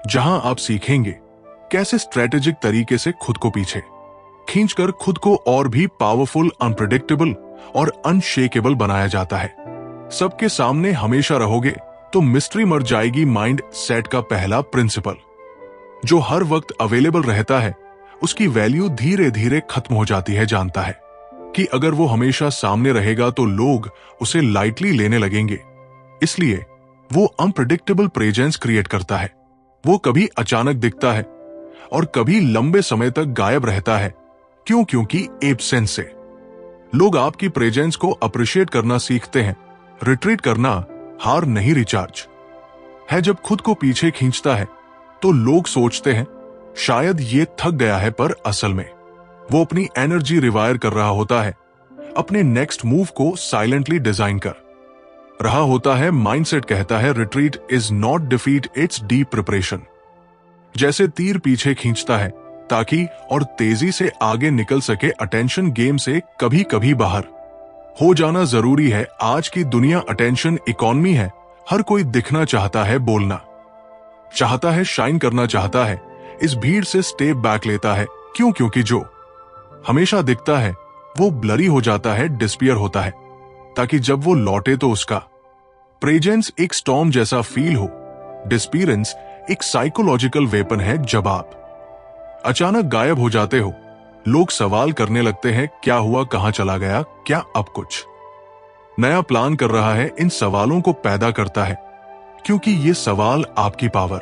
जहां आप सीखेंगे कैसे स्ट्रेटेजिक तरीके से खुद को पीछे खींचकर खुद को और भी पावरफुल, अनप्रेडिक्टेबल और अनशेकेबल बनाया जाता है। सबके सामने हमेशा रहोगे तो मिस्ट्री मर जाएगी। माइंड सेट का पहला प्रिंसिपल, जो हर वक्त अवेलेबल रहता है, उसकी वैल्यू धीरे धीरे खत्म हो जाती है। जानता है कि अगर वो हमेशा सामने रहेगा तो लोग उसे लाइटली लेने लगेंगे, इसलिए वो अनप्रेडिक्टेबल प्रेजेंस क्रिएट करता है। वो कभी अचानक दिखता है और कभी लंबे समय तक गायब रहता है। क्यों? क्योंकि एब्सेंस से लोग आपकी प्रेजेंस को अप्रिशिएट करना सीखते हैं। रिट्रीट करना हार नहीं, रिचार्ज है। जब खुद को पीछे खींचता है तो लोग सोचते हैं शायद ये थक गया है, पर असल में वो अपनी एनर्जी रिवायर कर रहा होता है, अपने नेक्स्ट मूव को साइलेंटली डिजाइन कर रहा होता है। माइंडसेट कहता है retreat is not defeat, it's deep preparation. जैसे तीर पीछे खींचता है ताकि और तेजी से आगे निकल सके, अटेंशन गेम से कभी कभी बाहर हो जाना जरूरी है। आज की दुनिया अटेंशन इकोनॉमी है। हर कोई दिखना चाहता है, बोलना चाहता है, शाइन करना चाहता है। इस भीड़ से स्टेप बैक लेता है। क्यों? क्योंकि जो हमेशा दिखता है वो ब्लरी हो जाता है, डिस्पीयर होता है, ताकि जब वो लौटे तो उसका प्रेजेंस एक स्टॉर्म जैसा फील हो। डिस्पीरेंस एक साइकोलॉजिकल वेपन है। जब आप अचानक गायब हो जाते हो, लोग सवाल करने लगते हैं, क्या हुआ, कहां चला गया, क्या अब कुछ नया प्लान कर रहा है। इन सवालों को पैदा करता है क्योंकि ये सवाल आपकी पावर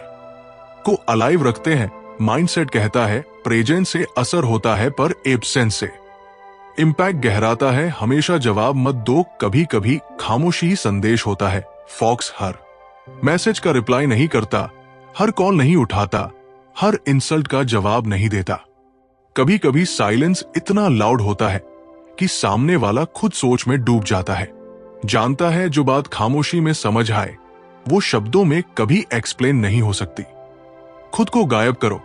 को अलाइव रखते हैं। माइंडसेट कहता है प्रेजेंस से असर होता है, पर एब्सेंस से इंपैक्ट गहराता है। हमेशा जवाब मत दो, कभी कभी खामोशी ही संदेश होता है। फॉक्स हर मैसेज का रिप्लाई नहीं करता, हर कॉल नहीं उठाता, हर इंसल्ट का जवाब नहीं देता। कभी कभी साइलेंस इतना लाउड होता है कि सामने वाला खुद सोच में डूब जाता है। जानता है जो बात खामोशी में समझ आए वो शब्दों में कभी एक्सप्लेन नहीं हो सकती। खुद को गायब करो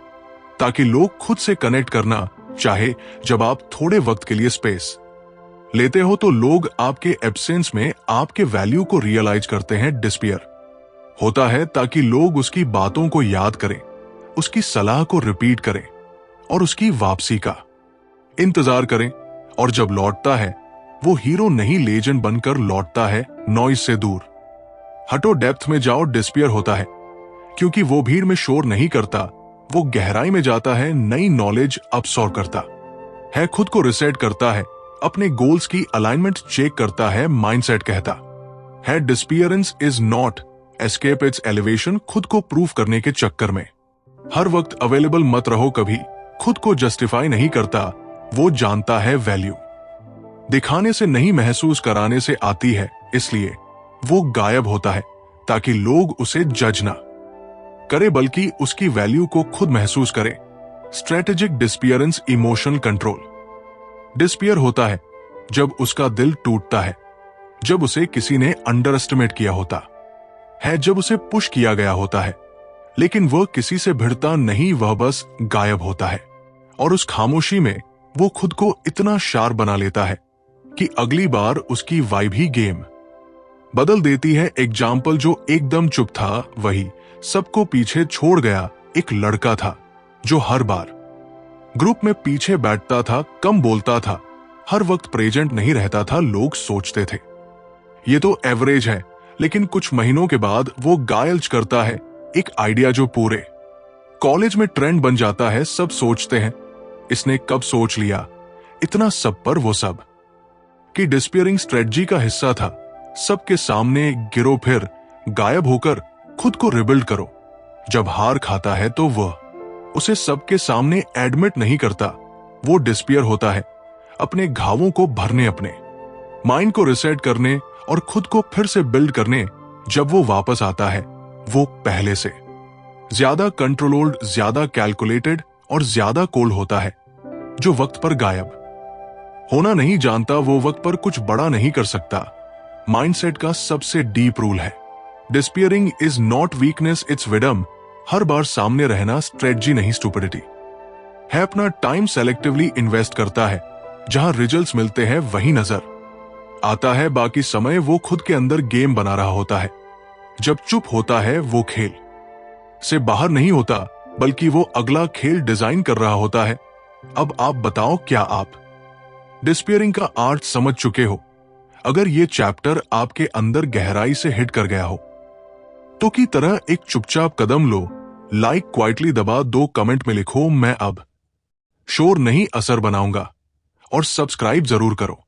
ताकि लोग खुद से कनेक्ट करना चाहे। जब आप थोड़े वक्त के लिए स्पेस लेते हो तो लोग आपके एब्सेंस में आपके वैल्यू को रियलाइज करते हैं। डिस्पीयर होता है ताकि लोग उसकी बातों को याद करें, उसकी सलाह को रिपीट करें और उसकी वापसी का इंतजार करें। और जब लौटता है वो हीरो नहीं, लेजेंड बनकर लौटता है, नॉइज से दूर। हटो, डेप्थ में जाओ। डिस्पीयर होता है क्योंकि वो भीड़ में शोर नहीं करता, वो गहराई में जाता है, नई नॉलेज अब्सॉर्ब करता है, खुद को रिसेट करता है, अपने गोल्स की अलाइनमेंट चेक करता है। माइंडसेट कहता है disappearance is not escape, it's elevation. खुद को प्रूफ करने के चक्कर में हर वक्त अवेलेबल मत रहो। कभी खुद को जस्टिफाई नहीं करता, वो जानता है वैल्यू दिखाने से नहीं, महसूस कराने से आती है। इसलिए वो गायब होता है ताकि लोग उसे जज ना करे, बल्कि उसकी वैल्यू को खुद महसूस करे। Strategic disappearance, emotional control. Disappear होता है जब उसका दिल टूटता है, जब उसे किसी ने अंडर एस्टिमेट किया होता है, जब उसे पुश किया गया होता है, लेकिन वह किसी से भिड़ता नहीं, वह बस गायब होता है। और उस खामोशी में वो खुद को इतना शार्प बना लेता है कि अगली बार उसकी वाइब ही गेम बदल देती है। एग्जाम्पल, जो एकदम चुप था वही सबको पीछे छोड़ गया। एक लड़का था जो हर बार ग्रुप में पीछे बैठता था, कम बोलता था, हर वक्त प्रेजेंट नहीं रहता था। लोग सोचते थे ये तो एवरेज है, लेकिन कुछ महीनों के बाद वो गायल्च करता है एक आइडिया जो पूरे कॉलेज में ट्रेंड बन जाता है। सब सोचते हैं इसने कब सोच लिया इतना सब, पर वो सब कि डिस्पीयरिंग स्ट्रेटजी का हिस्सा था। सबके सामने गिरो, फिर गायब होकर खुद को रिबिल्ड करो। जब हार खाता है तो वह उसे सबके सामने एडमिट नहीं करता, वो डिस्पीयर होता है अपने घावों को भरने, अपने माइंड को रिसेट करने और खुद को फिर से बिल्ड करने। जब वो वापस आता है वो पहले से ज्यादा कंट्रोल्ड, ज्यादा कैलकुलेटेड और ज्यादा कोल्ड होता है। जो वक्त पर गायब होना नहीं जानता वो वक्त पर कुछ बड़ा नहीं कर सकता। माइंडसेट का सबसे डीप रूल है। डिस्पियरिंग इज नॉट वीकनेस, इट्स विडम। हर बार सामने रहना स्ट्रेटजी नहीं, स्टुपिडिटी है। अपना टाइम सेलेक्टिवली इन्वेस्ट करता है, जहां रिजल्ट्स मिलते हैं वही नजर आता है, बाकी समय वो खुद के अंदर गेम बना रहा होता है। जब चुप होता है वो खेल से बाहर नहीं होता, बल्कि वो अगला खेल डिजाइन कर रहा होता है। अब आप बताओ, क्या आप डिस्पियरिंग का आर्ट समझ चुके हो? अगर ये चैप्टर आपके अंदर गहराई से हिट कर गया हो तो की तरह एक चुपचाप कदम लो, लाइक क्वाइटली दबा दो, कमेंट में लिखो मैं अब शोर नहीं असर बनाऊंगा, और सब्सक्राइब जरूर करो।